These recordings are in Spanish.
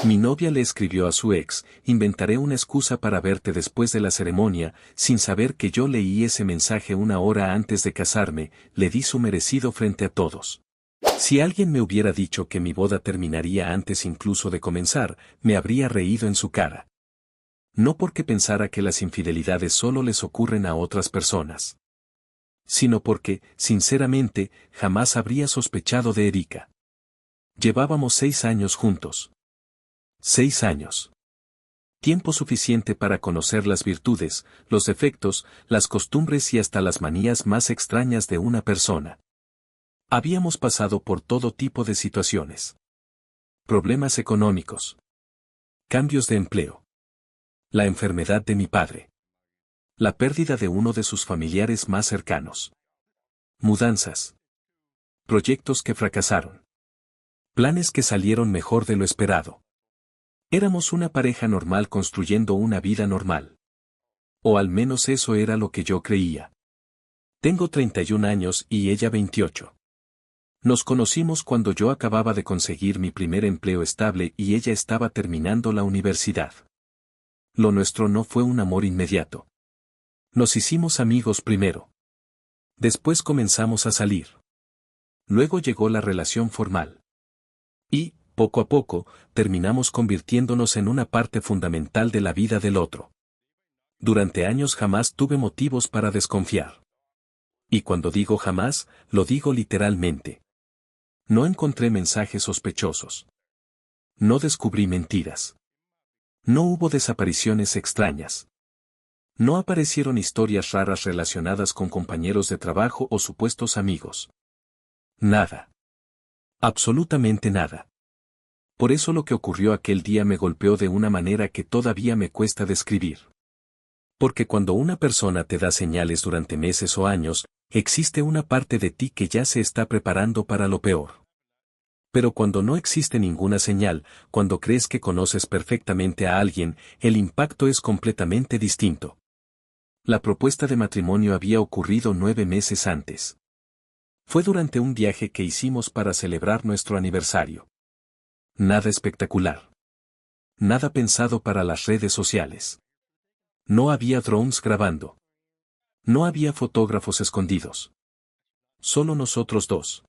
Mi novia le escribió a su ex: inventaré una excusa para verte después de la ceremonia, sin saber que yo leí ese mensaje una hora antes de casarme, le di su merecido frente a todos. Si alguien me hubiera dicho que mi boda terminaría antes incluso de comenzar, me habría reído en su cara. No porque pensara que las infidelidades solo les ocurren a otras personas, sino porque, sinceramente, jamás habría sospechado de Erika. Llevábamos 6 años juntos. 6 años. Tiempo suficiente para conocer las virtudes, los defectos, las costumbres y hasta las manías más extrañas de una persona. Habíamos pasado por todo tipo de situaciones. Problemas económicos. Cambios de empleo. La enfermedad de mi padre. La pérdida de uno de sus familiares más cercanos. Mudanzas. Proyectos que fracasaron. Planes que salieron mejor de lo esperado. Éramos una pareja normal construyendo una vida normal. O al menos eso era lo que yo creía. Tengo 31 años y ella 28. Nos conocimos cuando yo acababa de conseguir mi primer empleo estable y ella estaba terminando la universidad. Lo nuestro no fue un amor inmediato. Nos hicimos amigos primero. Después comenzamos a salir. Luego llegó la relación formal. Y, poco a poco, terminamos convirtiéndonos en una parte fundamental de la vida del otro. Durante años jamás tuve motivos para desconfiar. Y cuando digo jamás, lo digo literalmente. No encontré mensajes sospechosos. No descubrí mentiras. No hubo desapariciones extrañas. No aparecieron historias raras relacionadas con compañeros de trabajo o supuestos amigos. Nada. Absolutamente nada. Por eso lo que ocurrió aquel día me golpeó de una manera que todavía me cuesta describir. Porque cuando una persona te da señales durante meses o años, existe una parte de ti que ya se está preparando para lo peor. Pero cuando no existe ninguna señal, cuando crees que conoces perfectamente a alguien, el impacto es completamente distinto. La propuesta de matrimonio había ocurrido 9 meses antes. Fue durante un viaje que hicimos para celebrar nuestro aniversario. Nada espectacular. Nada pensado para las redes sociales. No había drones grabando. No había fotógrafos escondidos. Solo nosotros dos.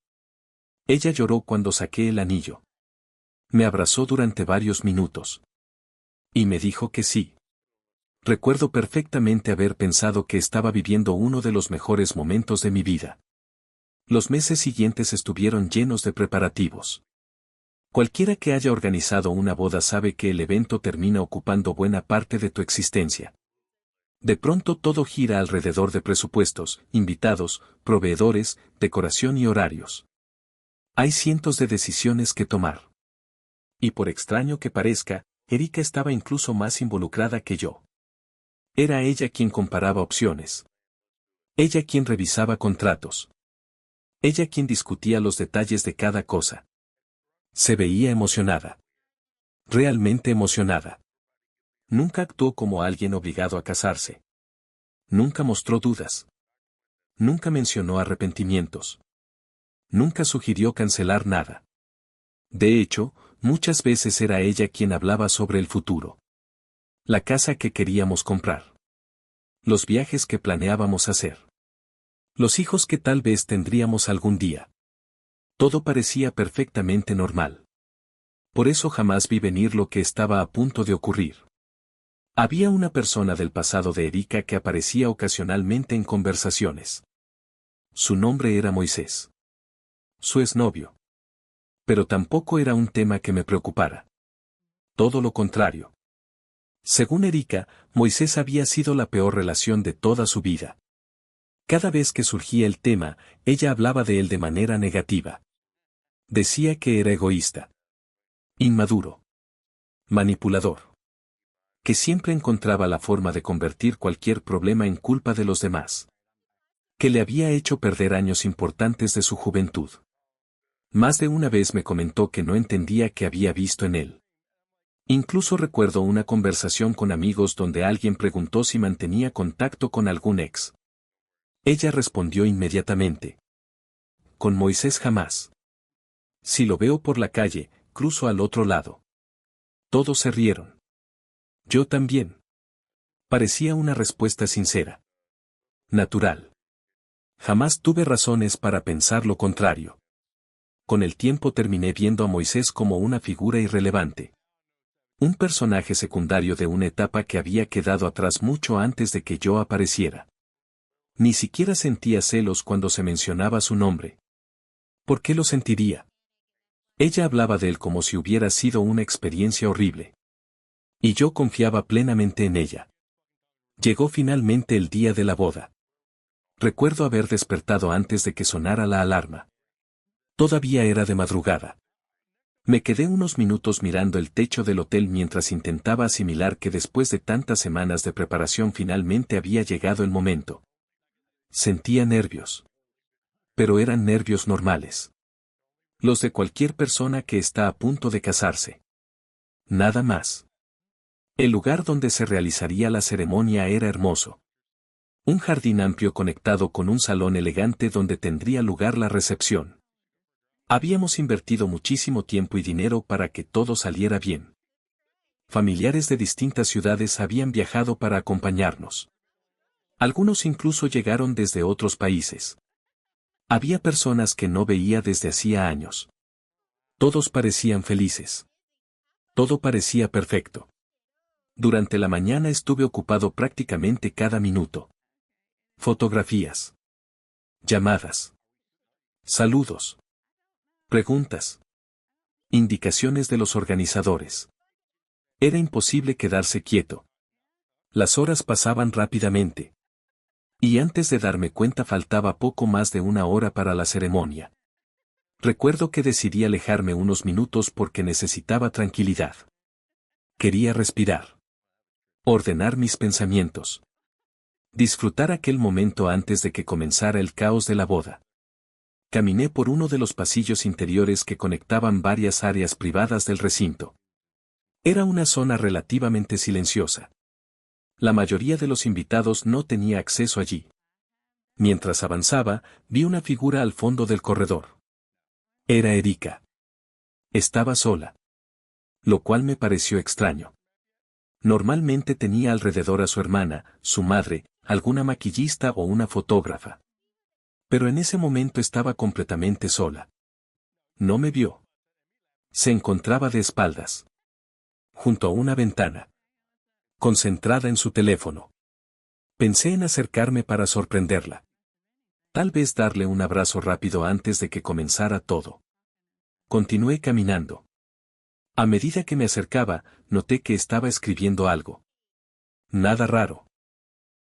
Ella lloró cuando saqué el anillo. Me abrazó durante varios minutos. Y me dijo que sí. Recuerdo perfectamente haber pensado que estaba viviendo uno de los mejores momentos de mi vida. Los meses siguientes estuvieron llenos de preparativos. Cualquiera que haya organizado una boda sabe que el evento termina ocupando buena parte de tu existencia. De pronto todo gira alrededor de presupuestos, invitados, proveedores, decoración y horarios. Hay cientos de decisiones que tomar. Y por extraño que parezca, Erika estaba incluso más involucrada que yo. Era ella quien comparaba opciones. Ella quien revisaba contratos. Ella quien discutía los detalles de cada cosa. Se veía emocionada. Realmente emocionada. Nunca actuó como alguien obligado a casarse. Nunca mostró dudas. Nunca mencionó arrepentimientos. Nunca sugirió cancelar nada. De hecho, muchas veces era ella quien hablaba sobre el futuro. La casa que queríamos comprar. Los viajes que planeábamos hacer. Los hijos que tal vez tendríamos algún día. Todo parecía perfectamente normal. Por eso jamás vi venir lo que estaba a punto de ocurrir. Había una persona del pasado de Erika que aparecía ocasionalmente en conversaciones. Su nombre era Moisés. Su exnovio. Pero tampoco era un tema que me preocupara. Todo lo contrario. Según Erika, Moisés había sido la peor relación de toda su vida. Cada vez que surgía el tema, ella hablaba de él de manera negativa. Decía que era egoísta. Inmaduro. Manipulador. Que siempre encontraba la forma de convertir cualquier problema en culpa de los demás. Que le había hecho perder años importantes de su juventud. Más de una vez me comentó que no entendía qué había visto en él. Incluso recuerdo una conversación con amigos donde alguien preguntó si mantenía contacto con algún ex. Ella respondió inmediatamente. Con Moisés jamás. Si lo veo por la calle, cruzo al otro lado. Todos se rieron. Yo también. Parecía una respuesta sincera. Natural. Jamás tuve razones para pensar lo contrario. Con el tiempo terminé viendo a Moisés como una figura irrelevante. Un personaje secundario de una etapa que había quedado atrás mucho antes de que yo apareciera. Ni siquiera sentía celos cuando se mencionaba su nombre. ¿Por qué lo sentiría? Ella hablaba de él como si hubiera sido una experiencia horrible. Y yo confiaba plenamente en ella. Llegó finalmente el día de la boda. Recuerdo haber despertado antes de que sonara la alarma. Todavía era de madrugada. Me quedé unos minutos mirando el techo del hotel mientras intentaba asimilar que después de tantas semanas de preparación finalmente había llegado el momento. Sentía nervios. Pero eran nervios normales. Los de cualquier persona que está a punto de casarse. Nada más. El lugar donde se realizaría la ceremonia era hermoso. Un jardín amplio conectado con un salón elegante donde tendría lugar la recepción. Habíamos invertido muchísimo tiempo y dinero para que todo saliera bien. Familiares de distintas ciudades habían viajado para acompañarnos. Algunos incluso llegaron desde otros países. Había personas que no veía desde hacía años. Todos parecían felices. Todo parecía perfecto. Durante la mañana estuve ocupado prácticamente cada minuto. Fotografías. Llamadas. Saludos. Preguntas. Indicaciones de los organizadores. Era imposible quedarse quieto. Las horas pasaban rápidamente. Y antes de darme cuenta faltaba poco más de una hora para la ceremonia. Recuerdo que decidí alejarme unos minutos porque necesitaba tranquilidad. Quería respirar. Ordenar mis pensamientos. Disfrutar aquel momento antes de que comenzara el caos de la boda. Caminé por uno de los pasillos interiores que conectaban varias áreas privadas del recinto. Era una zona relativamente silenciosa. La mayoría de los invitados no tenía acceso allí. Mientras avanzaba, vi una figura al fondo del corredor. Era Erika. Estaba sola. Lo cual me pareció extraño. Normalmente tenía alrededor a su hermana, su madre, alguna maquillista o una fotógrafa. Pero en ese momento estaba completamente sola. No me vio. Se encontraba de espaldas. Junto a una ventana. Concentrada en su teléfono. Pensé en acercarme para sorprenderla. Tal vez darle un abrazo rápido antes de que comenzara todo. Continué caminando. A medida que me acercaba, noté que estaba escribiendo algo. Nada raro.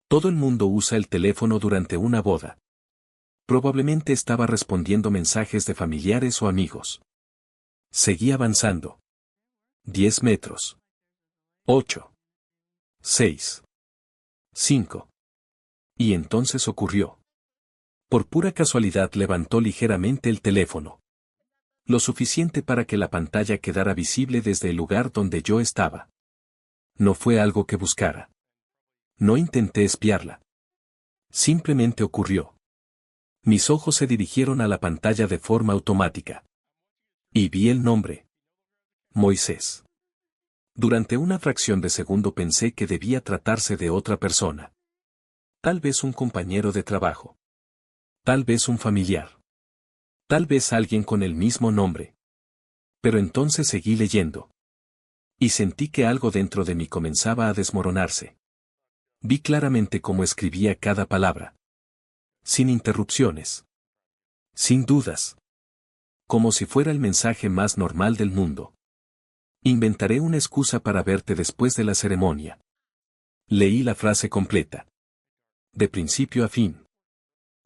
Todo el mundo usa el teléfono durante una boda. Probablemente estaba respondiendo mensajes de familiares o amigos. Seguí avanzando. 10 metros. 8. 6. 5. Y entonces ocurrió. Por pura casualidad levantó ligeramente el teléfono. Lo suficiente para que la pantalla quedara visible desde el lugar donde yo estaba. No fue algo que buscara. No intenté espiarla. Simplemente ocurrió. Mis ojos se dirigieron a la pantalla de forma automática. Y vi el nombre. Moisés. Durante una fracción de segundo pensé que debía tratarse de otra persona. Tal vez un compañero de trabajo. Tal vez un familiar. Tal vez alguien con el mismo nombre. Pero entonces seguí leyendo. Y sentí que algo dentro de mí comenzaba a desmoronarse. Vi claramente cómo escribía cada palabra. Sin interrupciones. Sin dudas. Como si fuera el mensaje más normal del mundo. Inventaré una excusa para verte después de la ceremonia. Leí la frase completa. De principio a fin.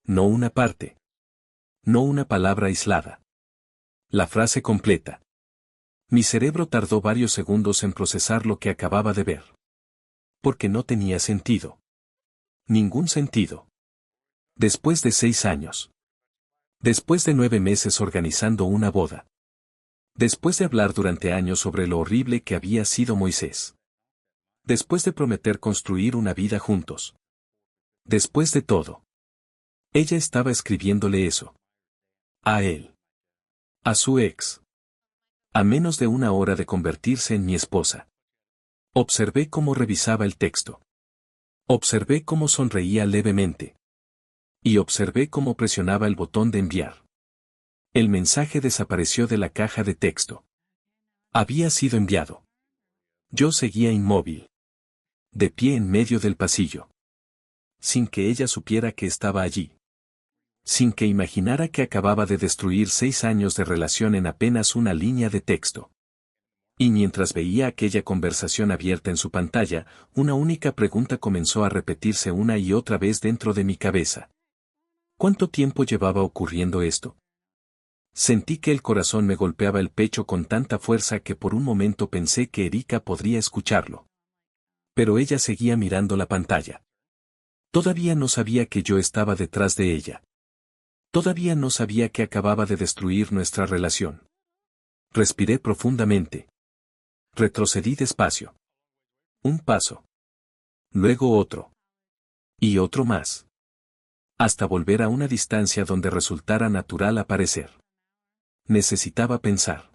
No una parte. No una palabra aislada. La frase completa. Mi cerebro tardó varios segundos en procesar lo que acababa de ver. Porque no tenía sentido. Ningún sentido. Después de 6 años. Después de 9 meses organizando una boda. Después de hablar durante años sobre lo horrible que había sido Moisés. Después de prometer construir una vida juntos. Después de todo. Ella estaba escribiéndole eso. A él. A su ex. A menos de una hora de convertirse en mi esposa. Observé cómo revisaba el texto. Observé cómo sonreía levemente. Y observé cómo presionaba el botón de enviar. El mensaje desapareció de la caja de texto. Había sido enviado. Yo seguía inmóvil. De pie en medio del pasillo. Sin que ella supiera que estaba allí. Sin que imaginara que acababa de destruir 6 años de relación en apenas una línea de texto. Y mientras veía aquella conversación abierta en su pantalla, una única pregunta comenzó a repetirse una y otra vez dentro de mi cabeza. ¿Cuánto tiempo llevaba ocurriendo esto? Sentí que el corazón me golpeaba el pecho con tanta fuerza que por un momento pensé que Erika podría escucharlo. Pero ella seguía mirando la pantalla. Todavía no sabía que yo estaba detrás de ella. Todavía no sabía que acababa de destruir nuestra relación. Respiré profundamente. Retrocedí despacio. Un paso. Luego otro. Y otro más. Hasta volver a una distancia donde resultara natural aparecer. Necesitaba pensar.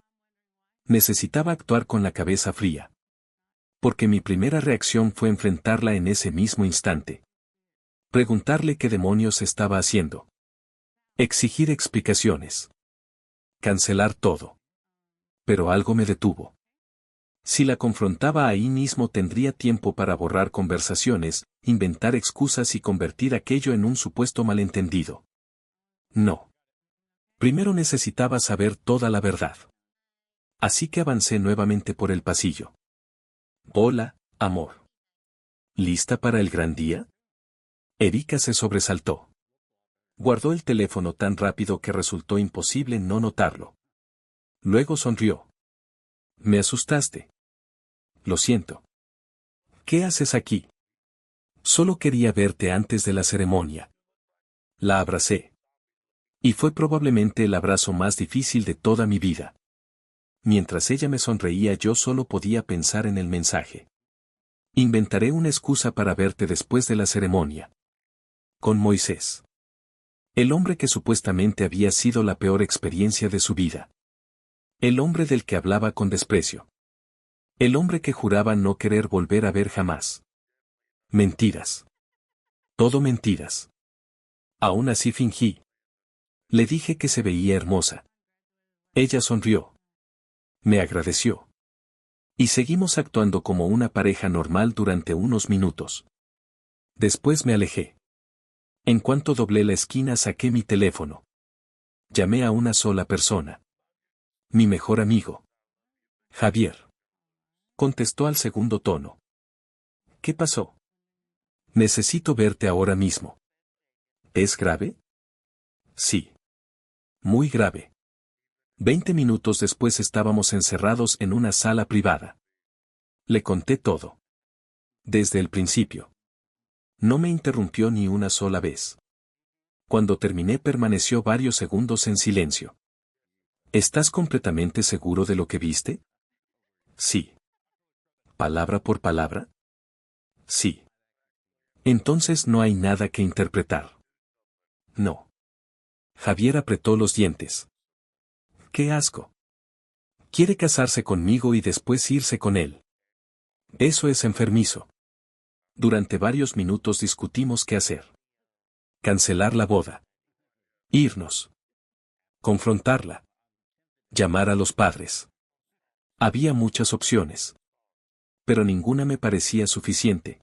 Necesitaba actuar con la cabeza fría. Porque mi primera reacción fue enfrentarla en ese mismo instante. Preguntarle qué demonios estaba haciendo. Exigir explicaciones. Cancelar todo. Pero algo me detuvo. Si la confrontaba ahí mismo tendría tiempo para borrar conversaciones, inventar excusas y convertir aquello en un supuesto malentendido. No. Primero necesitaba saber toda la verdad. Así que avancé nuevamente por el pasillo. Hola, amor. ¿Lista para el gran día? Erika se sobresaltó. Guardó el teléfono tan rápido que resultó imposible no notarlo. Luego sonrió. Me asustaste. Lo siento. ¿Qué haces aquí? Solo quería verte antes de la ceremonia. La abracé. Y fue probablemente el abrazo más difícil de toda mi vida. Mientras ella me sonreía yo solo podía pensar en el mensaje. Inventaré una excusa para verte después de la ceremonia. Con Moisés. El hombre que supuestamente había sido la peor experiencia de su vida. El hombre del que hablaba con desprecio. El hombre que juraba no querer volver a ver jamás. Mentiras. Todo mentiras. Aún así fingí. Le dije que se veía hermosa. Ella sonrió. Me agradeció. Y seguimos actuando como una pareja normal durante unos minutos. Después me alejé. En cuanto doblé la esquina saqué mi teléfono. Llamé a una sola persona. Mi mejor amigo. Javier. Contestó al segundo tono. ¿Qué pasó? Necesito verte ahora mismo. ¿Es grave? Sí. Muy grave. 20 minutos después estábamos encerrados en una sala privada. Le conté todo. Desde el principio. No me interrumpió ni una sola vez. Cuando terminé permaneció varios segundos en silencio. ¿Estás completamente seguro de lo que viste? Sí. ¿Palabra por palabra? Sí. Entonces no hay nada que interpretar. No. Javier apretó los dientes. ¡Qué asco! Quiere casarse conmigo y después irse con él. Eso es enfermizo. Durante varios minutos discutimos qué hacer. Cancelar la boda. Irnos. Confrontarla. Llamar a los padres. Había muchas opciones. Pero ninguna me parecía suficiente.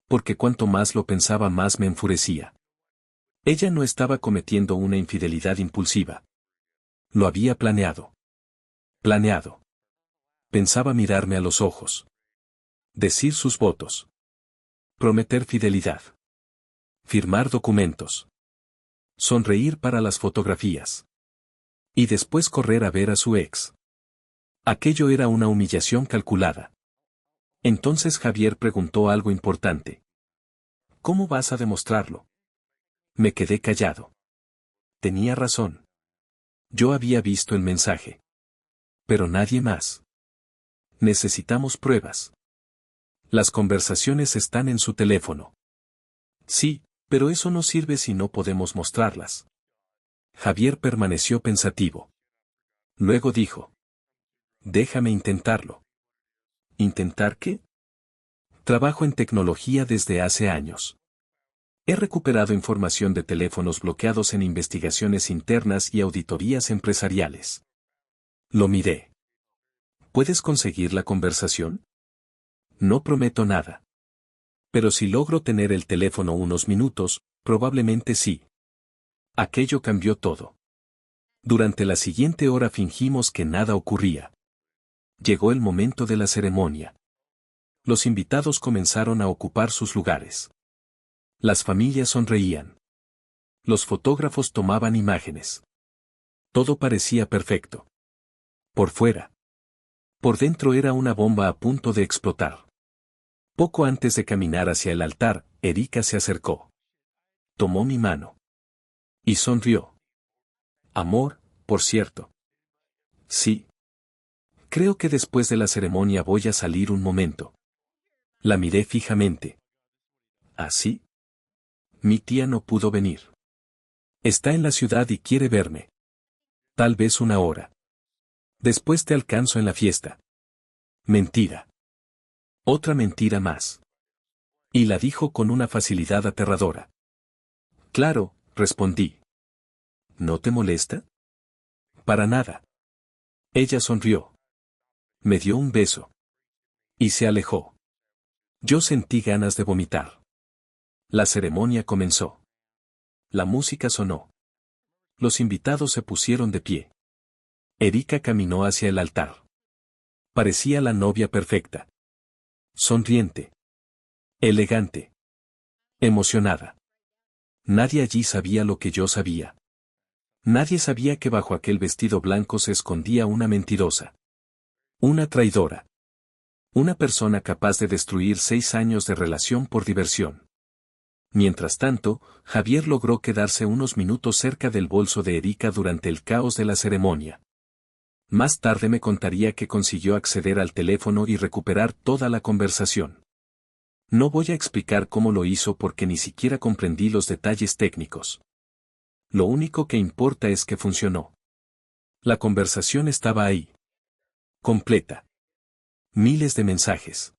Porque cuanto más lo pensaba más me enfurecía. Ella no estaba cometiendo una infidelidad impulsiva. Lo había planeado. Planeado. Pensaba mirarme a los ojos. Decir sus votos. Prometer fidelidad. Firmar documentos. Sonreír para las fotografías. Y después correr a ver a su ex. Aquello era una humillación calculada. Entonces Javier preguntó algo importante. ¿Cómo vas a demostrarlo? Me quedé callado. Tenía razón. Yo había visto el mensaje. Pero nadie más. Necesitamos pruebas. Las conversaciones están en su teléfono. Sí, pero eso no sirve si no podemos mostrarlas. Javier permaneció pensativo. Luego dijo. Déjame intentarlo. ¿Intentar qué? Trabajo en tecnología desde hace años. He recuperado información de teléfonos bloqueados en investigaciones internas y auditorías empresariales. Lo miré. ¿Puedes conseguir la conversación? No prometo nada. Pero si logro tener el teléfono unos minutos, probablemente sí. Aquello cambió todo. Durante la siguiente hora fingimos que nada ocurría. Llegó el momento de la ceremonia. Los invitados comenzaron a ocupar sus lugares. Las familias sonreían. Los fotógrafos tomaban imágenes. Todo parecía perfecto. Por fuera. Por dentro era una bomba a punto de explotar. Poco antes de caminar hacia el altar, Erika se acercó. Tomó mi mano. Y sonrió. Amor, por cierto. Sí. Creo que después de la ceremonia voy a salir un momento. La miré fijamente. ¿Así? Mi tía no pudo venir. Está en la ciudad y quiere verme. Tal vez una hora. Después te alcanzo en la fiesta. Mentira. Otra mentira más. Y la dijo con una facilidad aterradora. Claro, respondí. ¿No te molesta? Para nada. Ella sonrió. Me dio un beso. Y se alejó. Yo sentí ganas de vomitar. La ceremonia comenzó. La música sonó. Los invitados se pusieron de pie. Erika caminó hacia el altar. Parecía la novia perfecta. Sonriente. Elegante. Emocionada. Nadie allí sabía lo que yo sabía. Nadie sabía que bajo aquel vestido blanco se escondía una mentirosa. Una traidora. Una persona capaz de destruir 6 años de relación por diversión. Mientras tanto, Javier logró quedarse unos minutos cerca del bolso de Erika durante el caos de la ceremonia. Más tarde me contaría que consiguió acceder al teléfono y recuperar toda la conversación. No voy a explicar cómo lo hizo porque ni siquiera comprendí los detalles técnicos. Lo único que importa es que funcionó. La conversación estaba ahí. Completa. Miles de mensajes.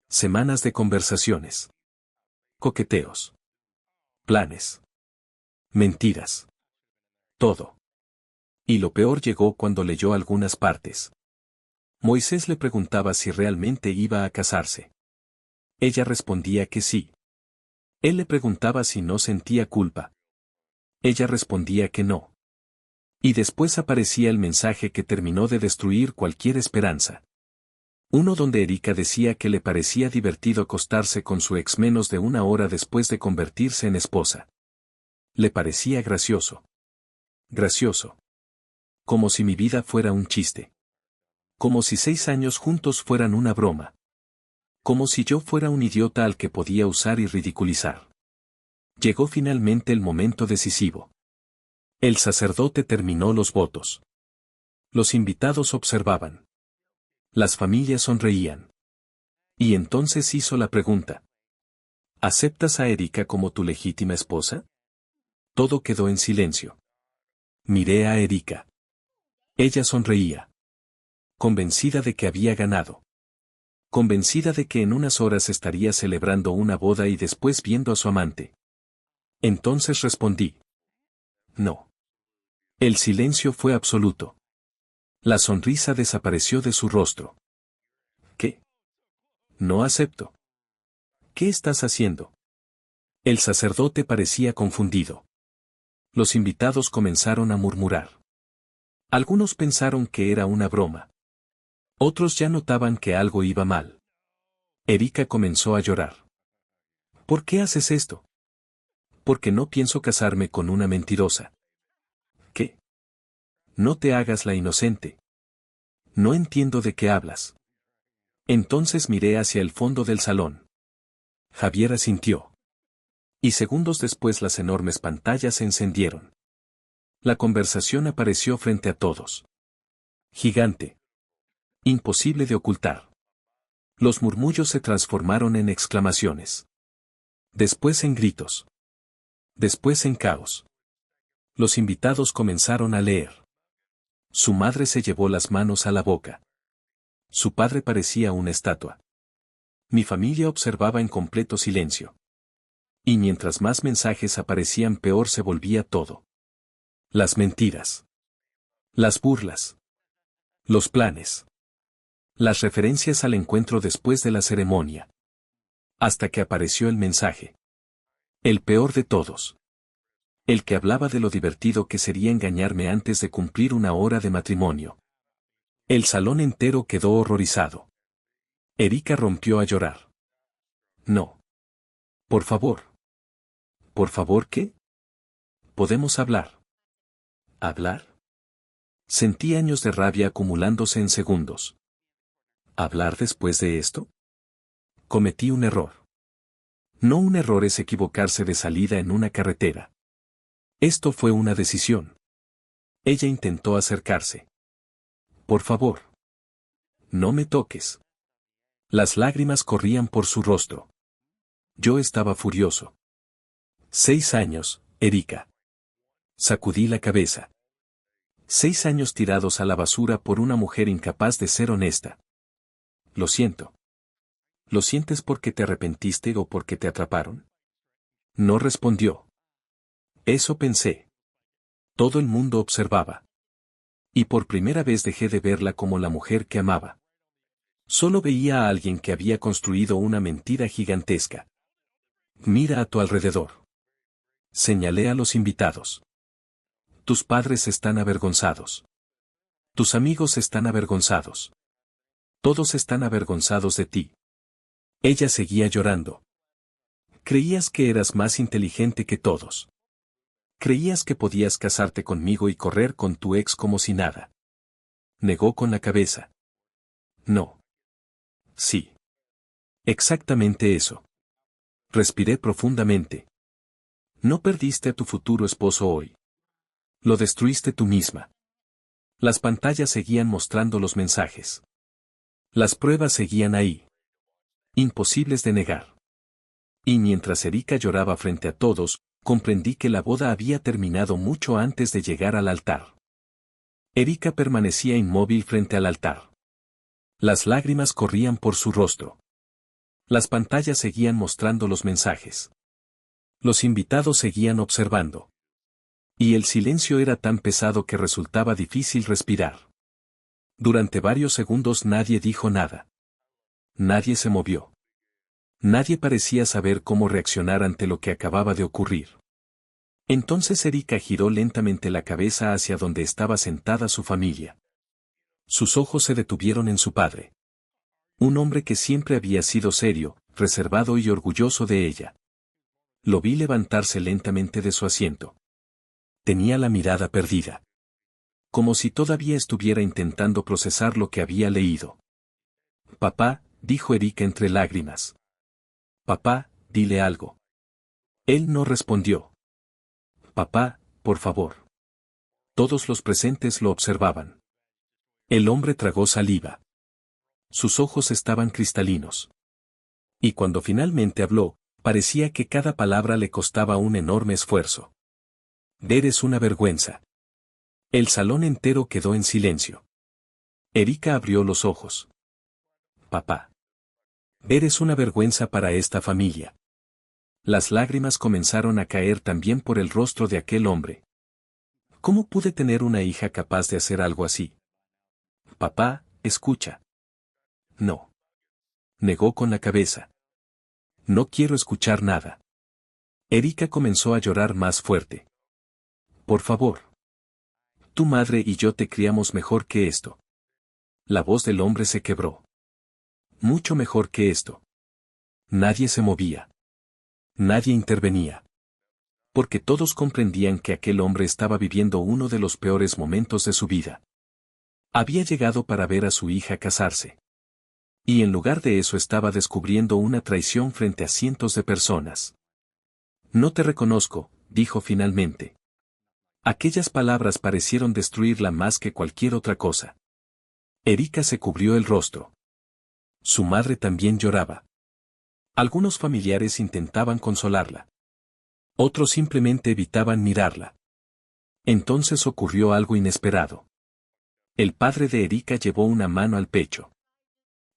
Semanas de conversaciones. Coqueteos. Planes. Mentiras. Todo. Y lo peor llegó cuando leyó algunas partes. Moisés le preguntaba si realmente iba a casarse. Ella respondía que sí. Él le preguntaba si no sentía culpa. Ella respondía que no. Y después aparecía el mensaje que terminó de destruir cualquier esperanza. Uno donde Erika decía que le parecía divertido acostarse con su ex menos de una hora después de convertirse en esposa. Le parecía gracioso. Gracioso. Como si mi vida fuera un chiste. Como si 6 años juntos fueran una broma. Como si yo fuera un idiota al que podía usar y ridiculizar. Llegó finalmente el momento decisivo. El sacerdote terminó los votos. Los invitados observaban. Las familias sonreían. Y entonces hizo la pregunta. ¿Aceptas a Erika como tu legítima esposa? Todo quedó en silencio. Miré a Erika. Ella sonreía. Convencida de que había ganado. Convencida de que en unas horas estaría celebrando una boda y después viendo a su amante. Entonces respondí. No. El silencio fue absoluto. La sonrisa desapareció de su rostro. ¿Qué? No acepto. ¿Qué estás haciendo? El sacerdote parecía confundido. Los invitados comenzaron a murmurar. Algunos pensaron que era una broma. Otros ya notaban que algo iba mal. Erika comenzó a llorar. ¿Por qué haces esto? Porque no pienso casarme con una mentirosa. ¿Qué? No te hagas la inocente. No entiendo de qué hablas. Entonces miré hacia el fondo del salón. Javier asintió. Y segundos después las enormes pantallas se encendieron. La conversación apareció frente a todos. Gigante. Imposible de ocultar. Los murmullos se transformaron en exclamaciones. Después en gritos. Después en caos. Los invitados comenzaron a leer. Su madre se llevó las manos a la boca. Su padre parecía una estatua. Mi familia observaba en completo silencio. Y mientras más mensajes aparecían, peor se volvía todo. Las mentiras. Las burlas. Los planes. Las referencias al encuentro después de la ceremonia. Hasta que apareció el mensaje. El peor de todos. El que hablaba de lo divertido que sería engañarme antes de cumplir una hora de matrimonio. El salón entero quedó horrorizado. Erika rompió a llorar. No. Por favor. ¿Por favor qué? ¿Podemos hablar? ¿Hablar? Sentí años de rabia acumulándose en segundos. ¿Hablar después de esto? Cometí un error. No, un error es equivocarse de salida en una carretera. Esto fue una decisión. Ella intentó acercarse. Por favor. No me toques. Las lágrimas corrían por su rostro. Yo estaba furioso. 6 años, Erika. Sacudí la cabeza. 6 años tirados a la basura por una mujer incapaz de ser honesta. Lo siento. ¿Lo sientes porque te arrepentiste o porque te atraparon? No respondió. Eso pensé. Todo el mundo observaba. Y por primera vez dejé de verla como la mujer que amaba. Solo veía a alguien que había construido una mentira gigantesca. Mira a tu alrededor. Señalé a los invitados. Tus padres están avergonzados. Tus amigos están avergonzados. Todos están avergonzados de ti. Ella seguía llorando. Creías que eras más inteligente que todos. Creías que podías casarte conmigo y correr con tu ex como si nada. Negó con la cabeza. No. Sí. Exactamente eso. Respiré profundamente. No perdiste a tu futuro esposo hoy. Lo destruiste tú misma. Las pantallas seguían mostrando los mensajes. Las pruebas seguían ahí. Imposibles de negar. Y mientras Erika lloraba frente a todos, comprendí que la boda había terminado mucho antes de llegar al altar. Erika permanecía inmóvil frente al altar. Las lágrimas corrían por su rostro. Las pantallas seguían mostrando los mensajes. Los invitados seguían observando. Y el silencio era tan pesado que resultaba difícil respirar. Durante varios segundos nadie dijo nada. Nadie se movió. Nadie parecía saber cómo reaccionar ante lo que acababa de ocurrir. Entonces Erika giró lentamente la cabeza hacia donde estaba sentada su familia. Sus ojos se detuvieron en su padre. Un hombre que siempre había sido serio, reservado y orgulloso de ella. Lo vi levantarse lentamente de su asiento. Tenía la mirada perdida. Como si todavía estuviera intentando procesar lo que había leído. Papá, dijo Erika entre lágrimas. Papá, dile algo. Él no respondió. Papá, por favor. Todos los presentes lo observaban. El hombre tragó saliva. Sus ojos estaban cristalinos. Y cuando finalmente habló, parecía que cada palabra le costaba un enorme esfuerzo. Eres una vergüenza. El salón entero quedó en silencio. Erika abrió los ojos. Papá. Eres una vergüenza para esta familia. Las lágrimas comenzaron a caer también por el rostro de aquel hombre. ¿Cómo pude tener una hija capaz de hacer algo así? Papá, escucha. No. Negó con la cabeza. No quiero escuchar nada. Erika comenzó a llorar más fuerte. Por favor. Tu madre y yo te criamos mejor que esto. La voz del hombre se quebró. Mucho mejor que esto. Nadie se movía. Nadie intervenía. Porque todos comprendían que aquel hombre estaba viviendo uno de los peores momentos de su vida. Había llegado para ver a su hija casarse. Y en lugar de eso estaba descubriendo una traición frente a cientos de personas. No te reconozco, dijo finalmente. Aquellas palabras parecieron destruirla más que cualquier otra cosa. Erika se cubrió el rostro. Su madre también lloraba. Algunos familiares intentaban consolarla. Otros simplemente evitaban mirarla. Entonces ocurrió algo inesperado. El padre de Erika llevó una mano al pecho.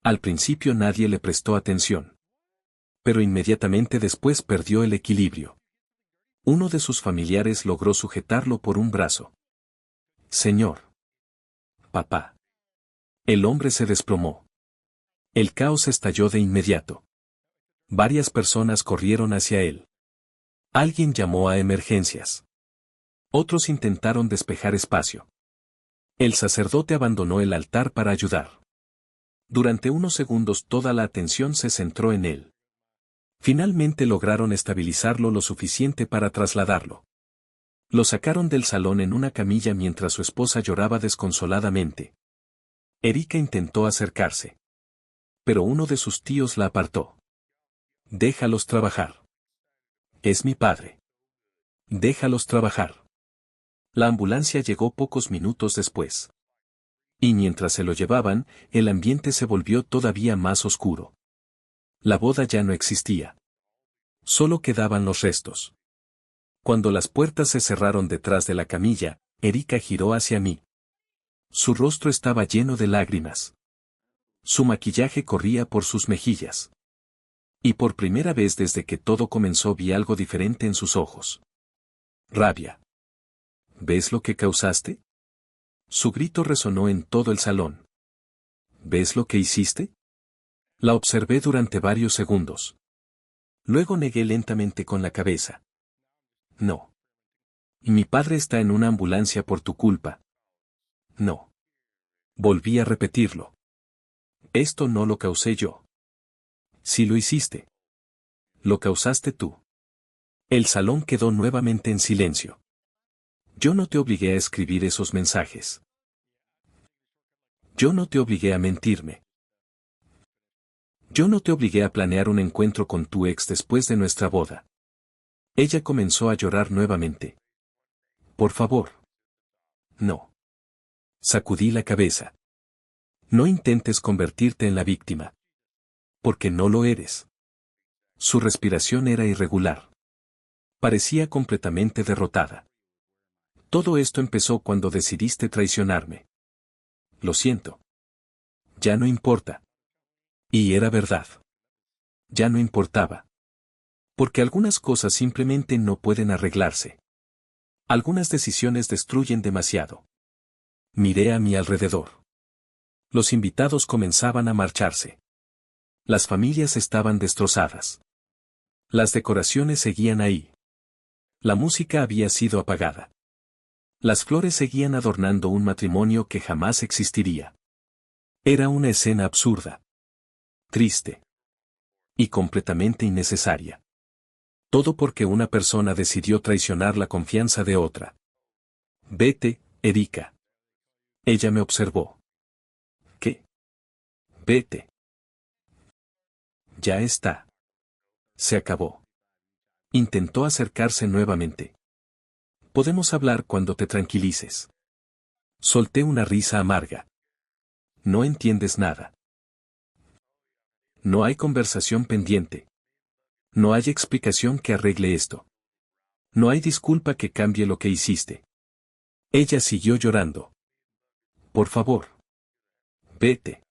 Al principio nadie le prestó atención. Pero inmediatamente después perdió el equilibrio. Uno de sus familiares logró sujetarlo por un brazo. Señor. Papá. El hombre se desplomó. El caos estalló de inmediato. Varias personas corrieron hacia él. Alguien llamó a emergencias. Otros intentaron despejar espacio. El sacerdote abandonó el altar para ayudar. Durante unos segundos toda la atención se centró en él. Finalmente lograron estabilizarlo lo suficiente para trasladarlo. Lo sacaron del salón en una camilla mientras su esposa lloraba desconsoladamente. Erika intentó acercarse. Pero uno de sus tíos la apartó. Déjalos trabajar. Es mi padre. Déjalos trabajar. La ambulancia llegó pocos minutos después. Y mientras se lo llevaban, el ambiente se volvió todavía más oscuro. La boda ya no existía. Solo quedaban los restos. Cuando las puertas se cerraron detrás de la camilla, Erika giró hacia mí. Su rostro estaba lleno de lágrimas. Su maquillaje corría por sus mejillas. Y por primera vez desde que todo comenzó vi algo diferente en sus ojos. Rabia. ¿Ves lo que causaste? Su grito resonó en todo el salón. ¿Ves lo que hiciste? La observé durante varios segundos. Luego negué lentamente con la cabeza. No. Mi padre está en una ambulancia por tu culpa. No. Volví a repetirlo. Esto no lo causé yo. Sí lo hiciste. Lo causaste tú. El salón quedó nuevamente en silencio. Yo no te obligué a escribir esos mensajes. Yo no te obligué a mentirme. Yo no te obligué a planear un encuentro con tu ex después de nuestra boda. Ella comenzó a llorar nuevamente. Por favor. No. Sacudí la cabeza. No intentes convertirte en la víctima. Porque no lo eres. Su respiración era irregular. Parecía completamente derrotada. Todo esto empezó cuando decidiste traicionarme. Lo siento. Ya no importa. Y era verdad. Ya no importaba. Porque algunas cosas simplemente no pueden arreglarse. Algunas decisiones destruyen demasiado. Miré a mi alrededor. Los invitados comenzaban a marcharse. Las familias estaban destrozadas. Las decoraciones seguían ahí. La música había sido apagada. Las flores seguían adornando un matrimonio que jamás existiría. Era una escena absurda. Triste. Y completamente innecesaria. Todo porque una persona decidió traicionar la confianza de otra. Vete, Erika. Ella me observó. ¿Qué? Vete. Ya está. Se acabó. Intentó acercarse nuevamente. Podemos hablar cuando te tranquilices. Solté una risa amarga. No entiendes nada. No hay conversación pendiente. No hay explicación que arregle esto. No hay disculpa que cambie lo que hiciste. Ella siguió llorando. Por favor. Vete.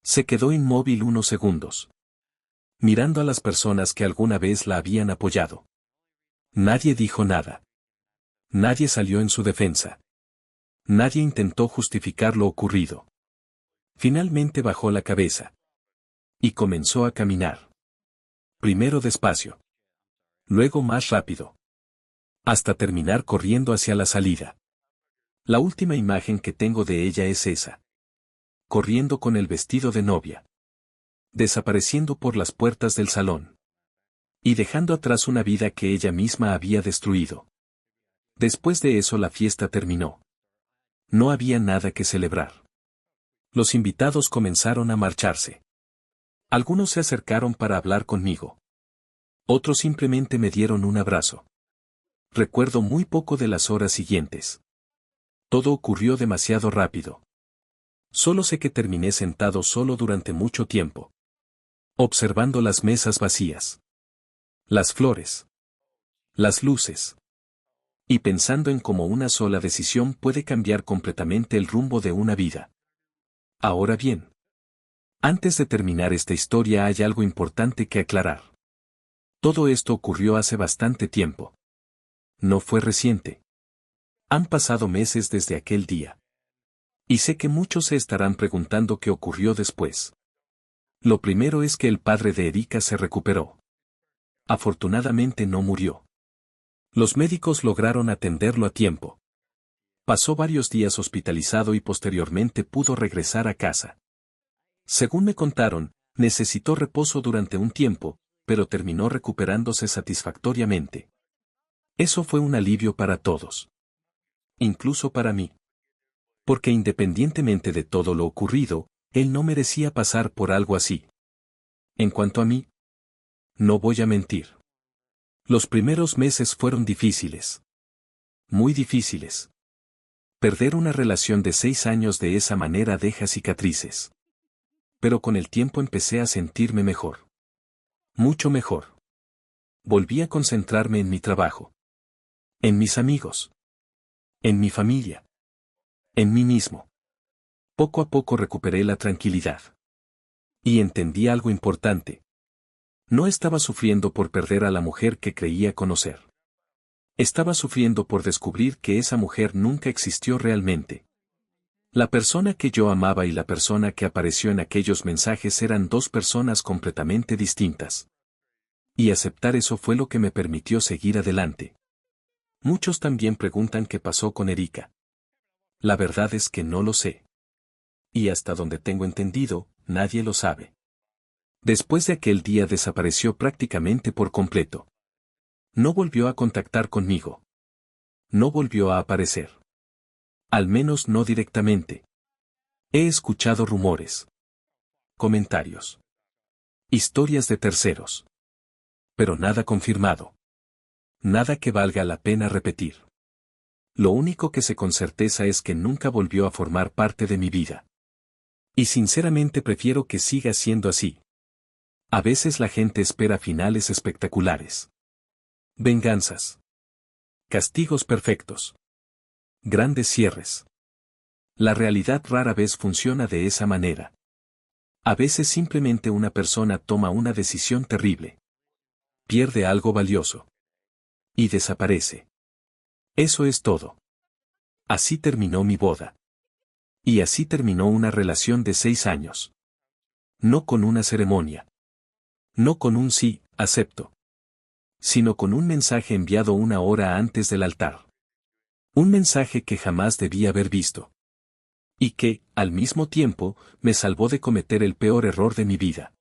Se quedó inmóvil unos segundos. Mirando a las personas que alguna vez la habían apoyado. Nadie dijo nada. Nadie salió en su defensa. Nadie intentó justificar lo ocurrido. Finalmente bajó la cabeza. Y comenzó a caminar. Primero despacio. Luego más rápido. Hasta terminar corriendo hacia la salida. La última imagen que tengo de ella es esa. Corriendo con el vestido de novia. Desapareciendo por las puertas del salón. Y dejando atrás una vida que ella misma había destruido. Después de eso la fiesta terminó. No había nada que celebrar. Los invitados comenzaron a marcharse. Algunos se acercaron para hablar conmigo. Otros simplemente me dieron un abrazo. Recuerdo muy poco de las horas siguientes. Todo ocurrió demasiado rápido. Solo sé que terminé sentado solo durante mucho tiempo. Observando las mesas vacías. Las flores. Las luces. Y pensando en cómo una sola decisión puede cambiar completamente el rumbo de una vida. Ahora bien, antes de terminar esta historia hay algo importante que aclarar. Todo esto ocurrió hace bastante tiempo. No fue reciente. Han pasado meses desde aquel día. Y sé que muchos se estarán preguntando qué ocurrió después. Lo primero es que el padre de Erika se recuperó. Afortunadamente no murió. Los médicos lograron atenderlo a tiempo. Pasó varios días hospitalizado y posteriormente pudo regresar a casa. Según me contaron, necesitó reposo durante un tiempo, pero terminó recuperándose satisfactoriamente. Eso fue un alivio para todos. Incluso para mí. Porque independientemente de todo lo ocurrido, él no merecía pasar por algo así. En cuanto a mí, no voy a mentir. Los primeros meses fueron difíciles. Muy difíciles. Perder una relación de 6 años de esa manera deja cicatrices. Pero con el tiempo empecé a sentirme mejor. Mucho mejor. Volví a concentrarme en mi trabajo. En mis amigos. En mi familia. En mí mismo. Poco a poco recuperé la tranquilidad. Y entendí algo importante. No estaba sufriendo por perder a la mujer que creía conocer. Estaba sufriendo por descubrir que esa mujer nunca existió realmente. La persona que yo amaba y la persona que apareció en aquellos mensajes eran dos personas completamente distintas. Y aceptar eso fue lo que me permitió seguir adelante. Muchos también preguntan qué pasó con Erika. La verdad es que no lo sé. Y hasta donde tengo entendido, nadie lo sabe. Después de aquel día desapareció prácticamente por completo. No volvió a contactar conmigo. No volvió a aparecer. Al menos no directamente. He escuchado rumores. Comentarios. Historias de terceros. Pero nada confirmado. Nada que valga la pena repetir. Lo único que sé con certeza es que nunca volvió a formar parte de mi vida. Y sinceramente prefiero que siga siendo así. A veces la gente espera finales espectaculares. Venganzas. Castigos perfectos. Grandes cierres. La realidad rara vez funciona de esa manera. A veces simplemente una persona toma una decisión terrible. Pierde algo valioso. Y desaparece. Eso es todo. Así terminó mi boda. Y así terminó una relación de 6 años. No con una ceremonia. No con un sí, acepto. Sino con un mensaje enviado una hora antes del altar. Un mensaje que jamás debí haber visto. Y que, al mismo tiempo, me salvó de cometer el peor error de mi vida.